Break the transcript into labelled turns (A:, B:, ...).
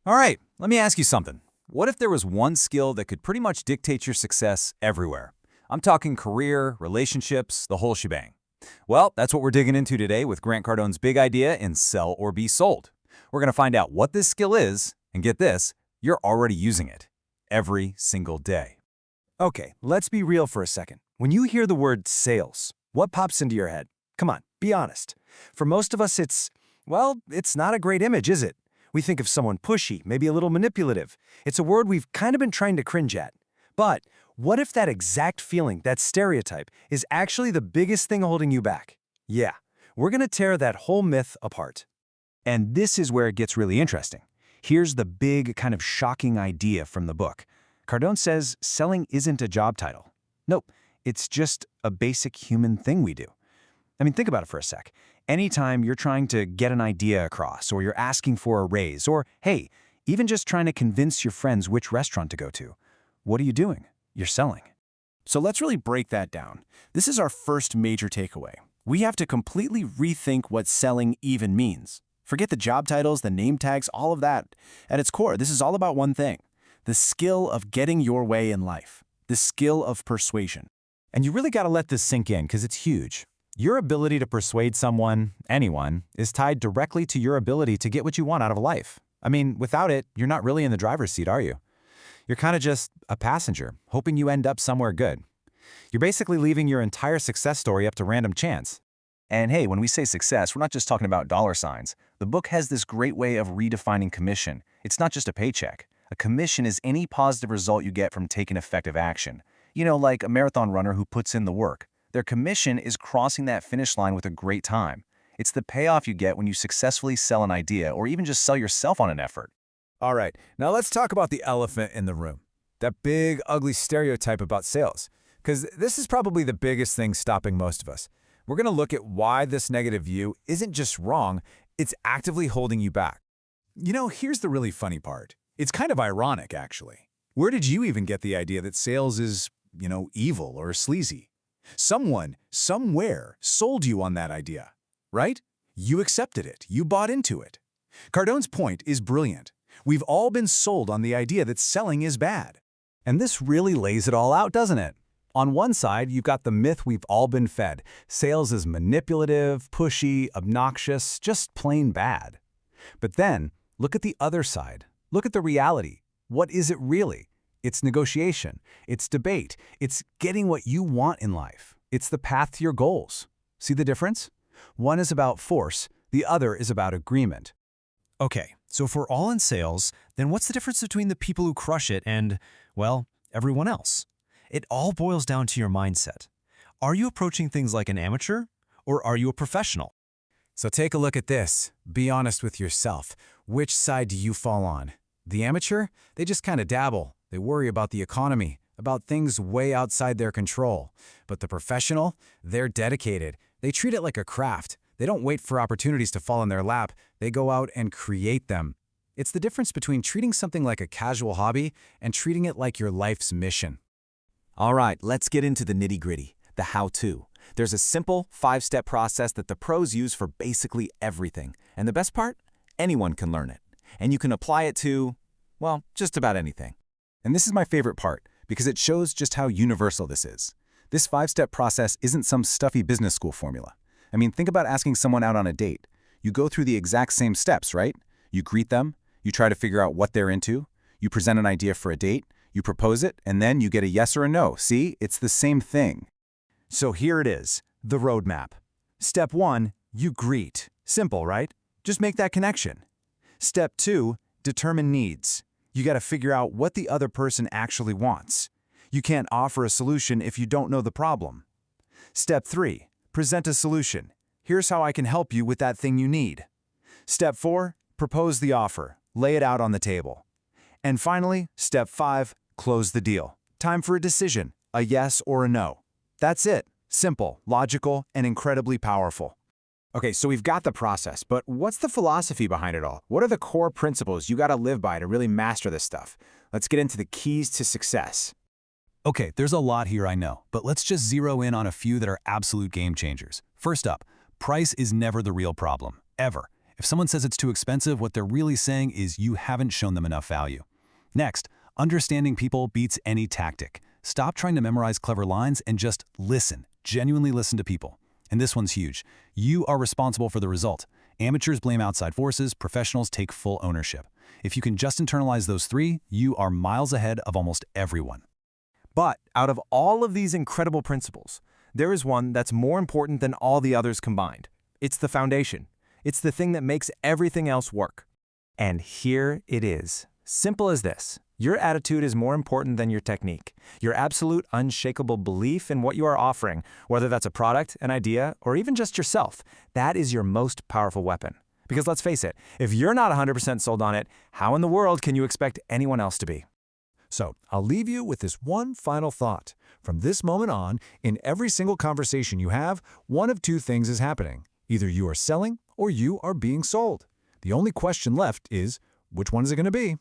A: All right, let me ask you something. What if there was one skill that could pretty much dictate your success everywhere? I'm talking career, relationships, the whole shebang. Well, that's what we're digging into today with Grant Cardone's big idea in Sell or Be Sold. We're going to find out what this skill is, and get this, you're already using it every single day.
B: Okay, let's be real for a second. When you hear the word sales, what pops into your head? Come on, be honest. For most of us, it's not a great image, is it? We think of someone pushy, maybe a little manipulative. It's a word we've kind of been trying to cringe at. But what if that exact feeling, that stereotype, is actually the biggest thing holding you back? Yeah, we're going to tear that whole myth apart.
A: And this is where it gets really interesting. Here's the big, kind of shocking idea from the book. Cardone says selling isn't a job title. Nope, it's just a basic human thing we do. I mean, think about it for a sec. Anytime you're trying to get an idea across, or you're asking for a raise, or, hey, even just trying to convince your friends which restaurant to go to, what are you doing? You're selling.
C: So let's really break that down. This is our first major takeaway. We have to completely rethink what selling even means. Forget the job titles, the name tags, all of that. At its core, this is all about one thing: the skill of getting your way in life, the skill of persuasion.
A: And you really got to let this sink in because it's huge. Your ability to persuade someone, anyone, is tied directly to your ability to get what you want out of life. I mean, without it, you're not really in the driver's seat, are you? You're kind of just a passenger, hoping you end up somewhere good. You're basically leaving your entire success story up to random chance. And hey, when we say success, we're not just talking about dollar signs. The book has this great way of redefining commission. It's not just a paycheck. A commission is any positive result you get from taking effective action. You know, like a marathon runner who puts in the work. Their commission is crossing that finish line with a great time. It's the payoff you get when you successfully sell an idea or even just sell yourself on an effort.
D: All right, now let's talk about the elephant in the room. That big, ugly stereotype about sales. Because this is probably the biggest thing stopping most of us. We're going to look at why this negative view isn't just wrong, it's actively holding you back. You know, here's the really funny part. It's kind of ironic, actually. Where did you even get the idea that sales is, evil or sleazy? Someone, somewhere, sold you on that idea, right? You accepted it. You bought into it. Cardone's point is brilliant. We've all been sold on the idea that selling is bad.
A: And this really lays it all out, doesn't it? On one side, you've got the myth we've all been fed. Sales is manipulative, pushy, obnoxious, just plain bad. But then, look at the other side. Look at the reality. What is it really? It's negotiation. It's debate. It's getting what you want in life. It's the path to your goals. See the difference? One is about force. The other is about agreement.
B: Okay, so if we're all in sales, then what's the difference between the people who crush it and, well, everyone else? It all boils down to your mindset. Are you approaching things like an amateur, or are you a professional?
D: So take a look at this. Be honest with yourself. Which side do you fall on? The amateur? They just kind of dabble. They worry about the economy, about things way outside their control. But the professional? They're dedicated. They treat it like a craft. They don't wait for opportunities to fall in their lap. They go out and create them. It's the difference between treating something like a casual hobby and treating it like your life's mission.
A: All right, let's get into the nitty-gritty, the how-to. There's a simple 5-step process that the pros use for basically everything. And the best part? Anyone can learn it. And you can apply it to, well, just about anything. And this is my favorite part, because it shows just how universal this is. This 5-step process isn't some stuffy business school formula. I mean, think about asking someone out on a date. You go through the exact same steps, right? You greet them, you try to figure out what they're into, you present an idea for a date, you propose it, and then you get a yes or a no. See, it's the same thing.
B: So here it is, the roadmap. Step 1, you greet. Simple, right? Just make that connection. Step 2, determine needs. You got to figure out what the other person actually wants. You can't offer a solution if you don't know the problem. Step 3, present a solution. Here's how I can help you with that thing you need. Step 4, propose the offer. Lay it out on the table. And finally, step 5, close the deal. Time for a decision, a yes or a no. That's it. Simple, logical, and incredibly powerful.
C: Okay, so we've got the process, but what's the philosophy behind it all? What are the core principles you got to live by to really master this stuff? Let's get into the keys to success.
A: Okay, there's a lot here, I know, but let's just zero in on a few that are absolute game changers. First up, price is never the real problem, ever.
E: If someone says it's too expensive, what they're really saying is you haven't shown them enough value. Next, understanding people beats any tactic. Stop trying to memorize clever lines and just listen. Genuinely listen to people. And this one's huge. You are responsible for the result. Amateurs blame outside forces, professionals take full ownership. If you can just internalize those three, you are miles ahead of almost everyone.
B: But out of all of these incredible principles, there is one that's more important than all the others combined. It's the foundation. It's the thing that makes everything else work. And here it is. Simple as this. Your attitude is more important than your technique. Your absolute, unshakable belief in what you are offering, whether that's a product, an idea, or even just yourself, that is your most powerful weapon. Because let's face it, if you're not 100% sold on it, how in the world can you expect anyone else to be?
D: So, I'll leave you with this one final thought. From this moment on, in every single conversation you have, one of two things is happening. Either you are selling or you are being sold. The only question left is, which one is it going to be?